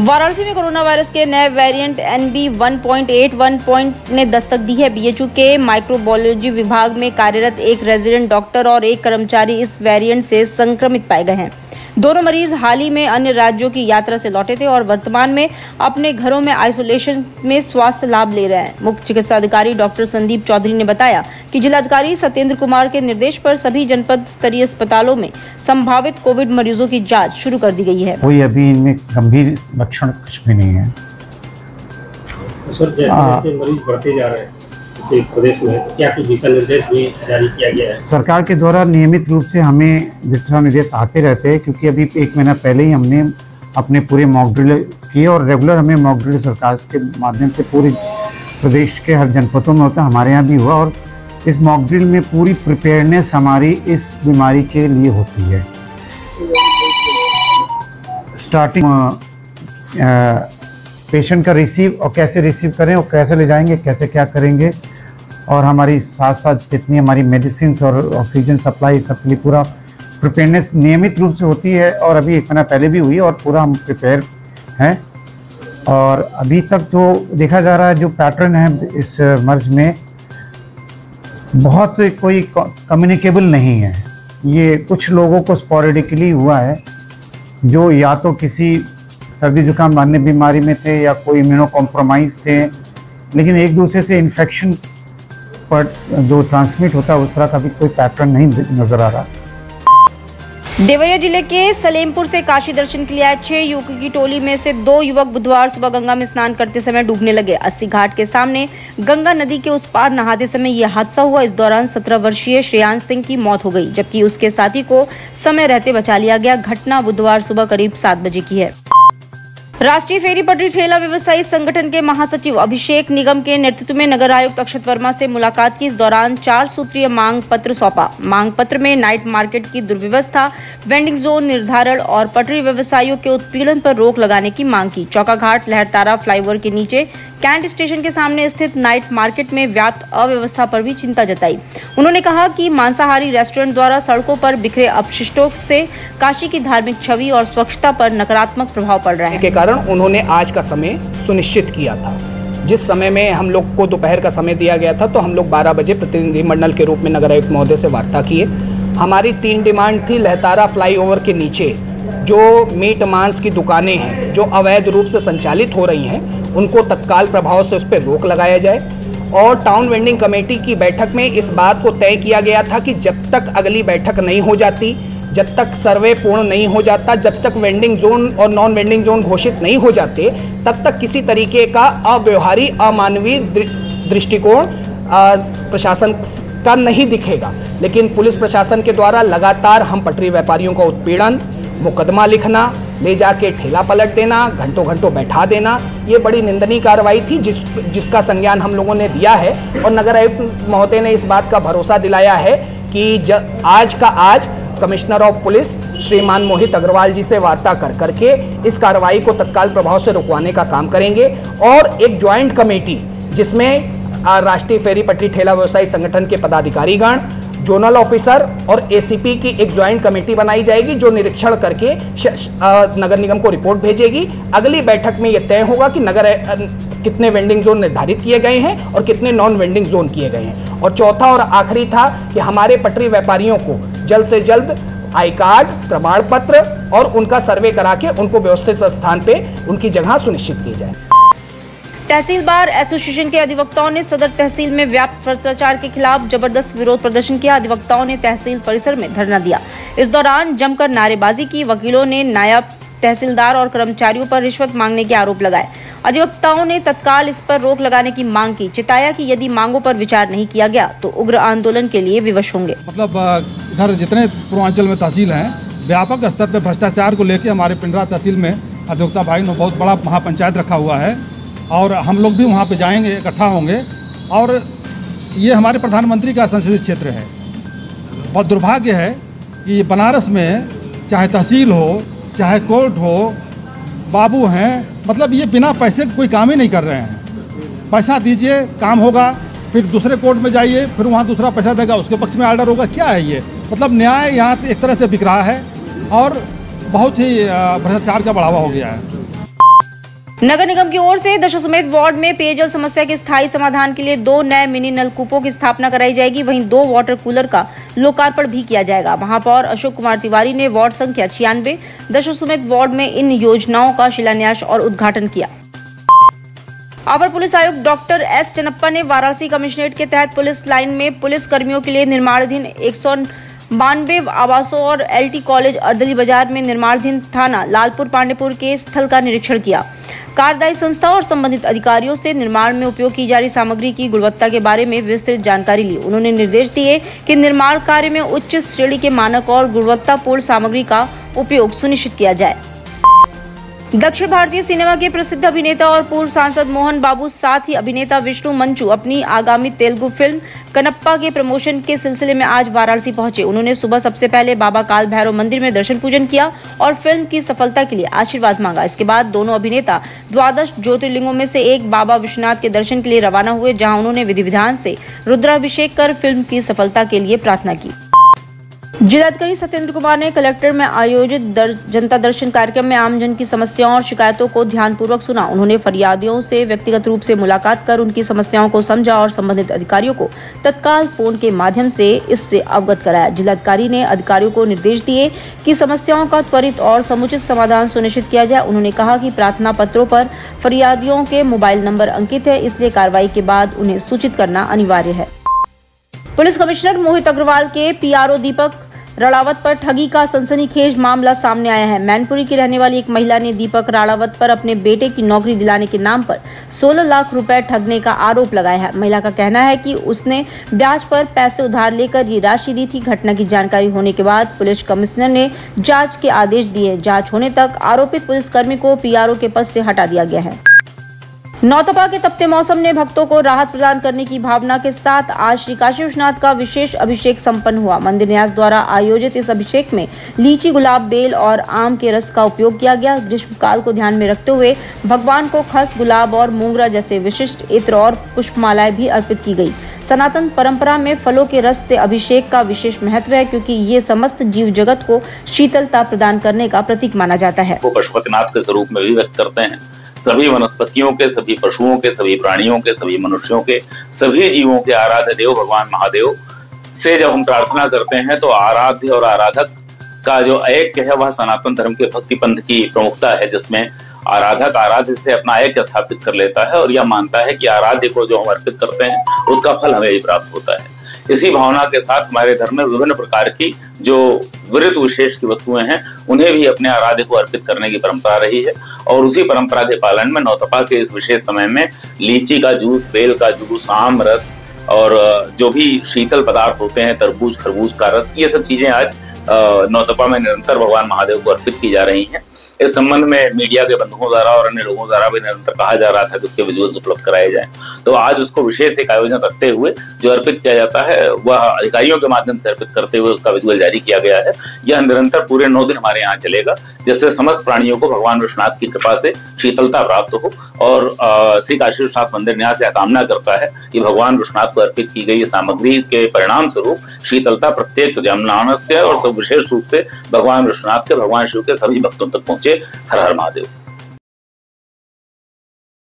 वाराणसी में corona virus के नए वेरिएंट NB 1.81 ने दस्तक दी है। BHU के माइक्रोबायोलॉजी विभाग में कार्यरत एक रेजिडेंट डॉक्टर और एक कर्मचारी इस वेरिएंट से संक्रमित पाए गए हैं। दोनों मरीज हाल ही में अन्य राज्यों की यात्रा से लौटे थे और वर्तमान में अपने घरों में आइसोलेशन में स्वास्थ्य लाभ ले रहे हैं। मुख्य चिकित्सा अधिकारी डॉक्टर संदीप चौधरी ने बताया कि जिलाधिकारी सत्येंद्र कुमार के निर्देश पर सभी जनपद स्तरीय अस्पतालों में संभावित कोविड मरीजों की जांच शुरू कर दी गई है। कोई अभी इनमें गंभीर लक्षण कुछ भी नहीं है। सर, जैसे मरीज बढ़ते जा रहे हैं प्रदेश में, क्या कुछ दिशा निर्देश भी जारी किया गया है? सरकार के द्वारा नियमित रूप से हमें दिशा निर्देश आते रहते हैं, क्योंकि अभी 1 महीना पहले ही हमने अपने पूरे मॉक ड्रिल किए और रेगुलर हमें मॉक ड्रिल सरकार के माध्यम से पूरे प्रदेश के हर जनपदों में होता है, हमारे यहाँ भी हुआ। और इस मॉक ड्रिल में पूरी प्रिपेयरनेस हमारी इस बीमारी के लिए होती है। स्टार्टिंग पेशेंट का रिसीव और कैसे रिसीव करें और कैसे ले जाएंगे, कैसे क्या करेंगे, और हमारी साथ साथ जितनी हमारी मेडिसिन और ऑक्सीजन सप्लाई सबके लिए पूरा प्रिपेयरनेस नियमित रूप से होती है। और अभी 1 महीना पहले भी हुई और पूरा हम प्रिपेयर हैं। और अभी तक जो देखा जा रहा है, जो पैटर्न है इस मर्ज में, बहुत कोई कम्युनिकेबल नहीं है। ये कुछ लोगों को स्पोरेडिकली हुआ है, जो या तो किसी सर्दी जुकाम अन्य बीमारी में थे या कोई इम्यूनो कॉम्प्रोमाइज थे, लेकिन एक दूसरे से इन्फेक्शन पर जो ट्रांसमिट होता है उस तरह का भी कोई पैटर्न नहीं नजर आ रहा। देवरिया जिले के सलेमपुर से काशी दर्शन के लिए आए 6 युवकों की टोली में से 2 युवक बुधवार सुबह गंगा में स्नान करते समय डूबने लगे। 80 घाट के सामने गंगा नदी के उस पार नहाते समय यह हादसा हुआ। इस दौरान 17 वर्षीय श्रेयांश सिंह की मौत हो गई, जबकि उसके साथी को समय रहते बचा लिया गया। घटना बुधवार सुबह करीब 7 बजे की है। राष्ट्रीय फेरी पटरी ठेला व्यवसायी संगठन के महासचिव अभिषेक निगम के नेतृत्व में नगर आयुक्त अक्षत वर्मा से मुलाकात की। इस दौरान 4 सूत्रीय मांग पत्र सौंपा। मांग पत्र में नाइट मार्केट की दुर्व्यवस्था, वेंडिंग जोन निर्धारण और पटरी व्यवसायियों के उत्पीड़न पर रोक लगाने की मांग की। चौकाघाट लहरतारा फ्लाईओवर के नीचे कैंट स्टेशन के सामने स्थित नाइट मार्केट में व्याप्त अव्यवस्था पर भी चिंता जताई। उन्होंने कहा कि मांसाहारी रेस्टोरेंट द्वारा सड़कों पर बिखरे अपशिष्टों से काशी की धार्मिक छवि और स्वच्छता पर नकारात्मक प्रभाव पड़ रहा है। के कारण उन्होंने आज का समय सुनिश्चित किया था। जिस समय में हम लोग को दोपहर का समय दिया गया था, तो हम लोग 12 बजे प्रतिनिधिमंडल के रूप में नगर आयुक्त महोदय से वार्ता किए। हमारी 3 डिमांड थी। लहतारा फ्लाईओवर के नीचे जो मीट मांस की दुकानें हैं, जो अवैध रूप से संचालित हो रही हैं, उनको तत्काल प्रभाव से उस पर रोक लगाया जाए। और टाउन वेंडिंग कमेटी की बैठक में इस बात को तय किया गया था कि जब तक अगली बैठक नहीं हो जाती, जब तक सर्वे पूर्ण नहीं हो जाता, जब तक वेंडिंग जोन और नॉन वेंडिंग जोन घोषित नहीं हो जाते, तब तक किसी तरीके का अव्यवहारी अमानवीय दृष्टिकोण प्रशासन का नहीं दिखेगा। लेकिन पुलिस प्रशासन के द्वारा लगातार हम पटरी व्यापारियों का उत्पीड़न, मुकदमा लिखना, ले जाके ठेला पलट देना, घंटों घंटों बैठा देना, ये बड़ी निंदनीय कार्रवाई थी जिसका संज्ञान हम लोगों ने दिया है। और नगर आयुक्त महोदय ने इस बात का भरोसा दिलाया है कि आज का आज कमिश्नर ऑफ पुलिस श्रीमान मोहित अग्रवाल जी से वार्ता करके इस कार्रवाई को तत्काल प्रभाव से रुकवाने का काम करेंगे। और एक ज्वाइंट कमेटी, जिसमें राष्ट्रीय फेरी पटरी ठेला व्यवसायी संगठन के पदाधिकारीगण, जोनल ऑफिसर और ACP की एक ज्वाइंट कमेटी बनाई जाएगी, जो निरीक्षण करके नगर निगम को रिपोर्ट भेजेगी। अगली बैठक में यह तय होगा कि कितने वेंडिंग जोन निर्धारित किए गए हैं और कितने नॉन वेंडिंग जोन किए गए हैं। और चौथा और आखिरी था कि हमारे पटरी व्यापारियों को जल्द से जल्द आई कार्ड, प्रमाण पत्र और उनका सर्वे करा के उनको व्यवस्थित स्थान पे उनकी जगह सुनिश्चित की जाए। तहसील बार एसोसिएशन के अधिवक्ताओं ने सदर तहसील में व्याप्त भ्रष्टाचार के खिलाफ जबरदस्त विरोध प्रदर्शन किया। अधिवक्ताओं ने तहसील परिसर में धरना दिया। इस दौरान जमकर नारेबाजी की। वकीलों ने नायब तहसीलदार और कर्मचारियों पर रिश्वत मांगने के आरोप लगाए। अधिवक्ताओं ने तत्काल इस पर रोक लगाने की मांग की। चिताया कि यदि मांगों पर विचार नहीं किया गया तो उग्र आंदोलन के लिए विवश होंगे। मतलब इधर जितने पूर्वांचल में तहसील हैं, व्यापक स्तर पर भ्रष्टाचार को लेकर हमारे पिंडरा तहसील में अधिवक्ता भाई ने बहुत बड़ा महापंचायत रखा हुआ है और हम लोग भी वहाँ पे जाएंगे, इकट्ठा होंगे। और ये हमारे प्रधानमंत्री का संसदीय क्षेत्र है। बहुत दुर्भाग्य है कि बनारस में चाहे तहसील हो, चाहे कोर्ट हो, बाबू हैं, मतलब ये बिना पैसे कोई काम ही नहीं कर रहे हैं। पैसा दीजिए, काम होगा, फिर दूसरे कोर्ट में जाइए, फिर वहाँ दूसरा पैसा देगा, उसके पक्ष में ऑर्डर होगा। क्या है ये? मतलब न्याय यहाँ एक तरह से बिक रहा है और बहुत ही भ्रष्टाचार का बढ़ावा हो गया है। नगर निगम की ओर से दशाश्वमेध वार्ड में पेयजल समस्या के स्थायी समाधान के लिए 2 नए मिनी नलकूपों की स्थापना कराई जाएगी। वहीं 2 वाटर कूलर का लोकार्पण भी किया जाएगा। महापौर अशोक कुमार तिवारी ने वार्ड संख्या 96 दशाश्वमेध वार्ड में इन योजनाओं का शिलान्यास और उद्घाटन किया। अपर पुलिस आयुक्त डॉक्टर एस चन्नप्पा ने वाराणसी कमिश्नरेट के तहत पुलिस लाइन में पुलिस कर्मियों के लिए निर्माणाधीन 192 आवासों और एलटी कॉलेज अर्दली बाजार में निर्माणाधीन थाना लालपुर पांडेपुर के स्थल का निरीक्षण किया। कार्यदायी संस्था और संबंधित अधिकारियों से निर्माण में उपयोग की जा रही सामग्री की गुणवत्ता के बारे में विस्तृत जानकारी ली। उन्होंने निर्देश दिए कि निर्माण कार्य में उच्च श्रेणी के मानक और गुणवत्तापूर्ण सामग्री का उपयोग सुनिश्चित किया जाए। दक्षिण भारतीय सिनेमा के प्रसिद्ध अभिनेता और पूर्व सांसद मोहन बाबू साथ ही अभिनेता विष्णु मंचू अपनी आगामी तेलुगु फिल्म कनप्पा के प्रमोशन के सिलसिले में आज वाराणसी पहुंचे। उन्होंने सुबह सबसे पहले बाबा काल भैरव मंदिर में दर्शन पूजन किया और फिल्म की सफलता के लिए आशीर्वाद मांगा। इसके बाद दोनों अभिनेता 12 ज्योतिर्लिंगों में से एक बाबा विश्वनाथ के दर्शन के लिए रवाना हुए, जहाँ उन्होंने विधि विधान से रुद्राभिषेक कर फिल्म की सफलता के लिए प्रार्थना की। जिलाधिकारी सत्येंद्र कुमार ने कलेक्टर में आयोजित जनता दर्शन कार्यक्रम में आमजन की समस्याओं और शिकायतों को ध्यानपूर्वक सुना। उन्होंने फरियादियों से व्यक्तिगत रूप से मुलाकात कर उनकी समस्याओं को समझा और संबंधित अधिकारियों को तत्काल फोन के माध्यम से इससे अवगत कराया। जिलाधिकारी ने अधिकारियों को निर्देश दिए कि समस्याओं का त्वरित और समुचित समाधान सुनिश्चित किया जाए। उन्होंने कहा कि प्रार्थना पत्रों पर फरियादियों के मोबाइल नंबर अंकित है, इसलिए कार्रवाई के बाद उन्हें सूचित करना अनिवार्य है। पुलिस कमिश्नर मोहित अग्रवाल के पीआरओ दीपक राणावत पर ठगी का सनसनीखेज मामला सामने आया है। मैनपुरी की रहने वाली एक महिला ने दीपक राणावत पर अपने बेटे की नौकरी दिलाने के नाम पर 16 लाख रुपए ठगने का आरोप लगाया है। महिला का कहना है कि उसने ब्याज पर पैसे उधार लेकर ये राशि दी थी। घटना की जानकारी होने के बाद पुलिस कमिश्नर ने जांच के आदेश दिए। जांच होने तक आरोपित पुलिसकर्मी को पीआरओ के पद से हटा दिया गया है। नौतपा के तपते मौसम ने भक्तों को राहत प्रदान करने की भावना के साथ आज श्री काशी विश्वनाथ का विशेष अभिषेक संपन्न हुआ। मंदिर न्यास द्वारा आयोजित इस अभिषेक में लीची, गुलाब, बेल और आम के रस का उपयोग किया गया। ग्रीष्मकाल को ध्यान में रखते हुए भगवान को खस, गुलाब और मोंगरा जैसे विशिष्ट इत्र और पुष्पमालाएं भी अर्पित की गई। सनातन परंपरा में फलों के रस से अभिषेक का विशेष महत्व है, क्योंकि ये समस्त जीव जगत को शीतलता प्रदान करने का प्रतीक माना जाता है। वो पशुपतिनाथ के स्वरूप में भी व्यक्त करते हैं। सभी वनस्पतियों के, सभी पशुओं के, सभी प्राणियों के, सभी मनुष्यों के, सभी जीवों के आराध्य देव भगवान महादेव से जब हम प्रार्थना करते हैं तो आराध्य और आराधक का जो ऐक्य है वह सनातन धर्म के भक्ति पंथ की प्रमुखता है, जिसमें आराधक आराध्य से अपना ऐक्य स्थापित कर लेता है और यह मानता है कि आराध्य को जो हम अर्पित करते हैं उसका फल हमें ही प्राप्त होता है। इसी भावना के साथ हमारे धर्म में विभिन्न प्रकार की जो विरत विशेष की वस्तुएं हैं उन्हें भी अपने आराध्य को अर्पित करने की परंपरा रही है। और उसी परंपरा के पालन में नौतपा के इस विशेष समय में लीची का जूस, बेल का जूस, आम रस और जो भी शीतल पदार्थ होते हैं, तरबूज, खरबूज का रस, ये सब चीजें आज नौतपा में निरंतर भगवान महादेव को अर्पित की जा रही हैं। इस संबंध में मीडिया के बंधुओं द्वारा और अन्य लोगों द्वारा भी निरंतर कहा जा रहा था कि उसके विजुअल्स उपलब्ध कराए जाएं। तो आज उसको विशेष एक आयोजन रखते हुए जो अर्पित किया जाता है वह अधिकारियों के माध्यम से अर्पित करते हुए उसका विजुअल जारी किया गया है। यह निरंतर पूरे 9 दिन हमारे यहाँ चलेगा, जिससे समस्त प्राणियों को भगवान विश्वनाथ की कृपा से शीतलता प्राप्त हो। और श्री काशी विश्वनाथ मंदिर न्यास से कामना करता है कि भगवान विश्वनाथ को अर्पित की गई सामग्री के परिणाम स्वरूप शीतलता प्रत्येक जनमानस के और सब विशेष रूप से भगवान विश्वनाथ के, भगवान शिव के सभी भक्तों तक पहुंचे। हर हर महादेव।